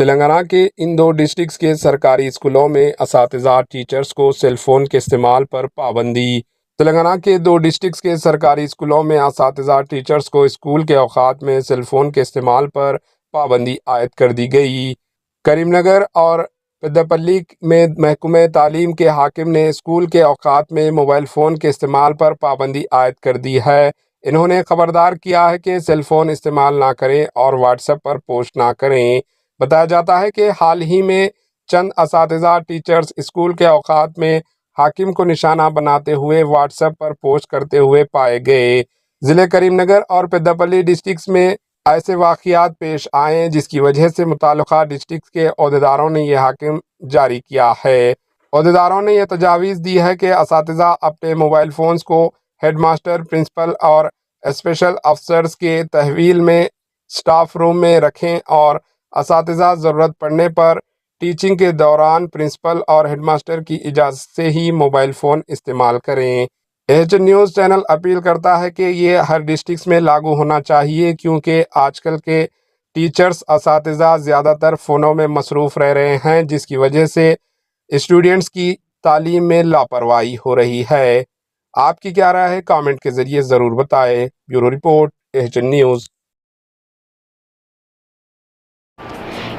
تلنگانہ کے ان دو ڈسٹرکٹس کے سرکاری اسکولوں میں اساتذہ ٹیچرز کو سیل فون کے استعمال پر پابندی۔ تلنگانہ کے دو ڈسٹرکٹس کے سرکاری اسکولوں میں اساتذہ ٹیچرز کو اسکول کے اوقات میں سیل فون کے استعمال پر پابندی عائد کر دی گئی۔ کریم نگر اور پیداپلی میں محکمہ تعلیم کے حاکم نے اسکول کے اوقات میں موبائل فون کے استعمال پر پابندی عائد کر دی ہے۔ انہوں نے خبردار کیا ہے کہ سیل فون استعمال نہ کریں اور واٹس ایپ پر پوسٹ نہ کریں۔ بتایا جاتا ہے کہ حال ہی میں چند اساتذہ ٹیچرز اسکول کے اوقات میں حاکم کو نشانہ بناتے ہوئے واٹس ایپ پر پوسٹ کرتے ہوئے پائے گئے۔ ضلع کریم نگر اور پیداپلی ڈسٹرکٹس میں ایسے واقعات پیش آئے جس کی وجہ سے متعلقہ ڈسٹرکٹ کے عہدیداروں نے یہ حکم جاری کیا ہے۔ عہدیداروں نے یہ تجاویز دی ہے کہ اساتذہ اپنے موبائل فونز کو ہیڈ ماسٹر، پرنسپل اور اسپیشل افسرز کے تحویل میں اسٹاف روم میں رکھیں اور اساتذہ ضرورت پڑنے پر ٹیچنگ کے دوران پرنسپل اور ہیڈ ماسٹر کی اجازت سے ہی موبائل فون استعمال کریں۔ ایچ نیوز چینل اپیل کرتا ہے کہ یہ ہر ڈسٹرکٹ میں لاگو ہونا چاہیے کیونکہ آج کل کے ٹیچرز اساتذہ زیادہ تر فونوں میں مصروف رہ رہے ہیں جس کی وجہ سے اسٹوڈنٹس کی تعلیم میں لاپرواہی ہو رہی ہے۔ آپ کی کیا رائے ہے؟ کامنٹ کے ذریعے ضرور بتائیں۔ Bureau report H news.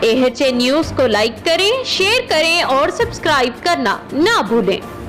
AHA news کو لائک کریں، شیئر کریں اور سبسکرائب کرنا نہ بھولیں۔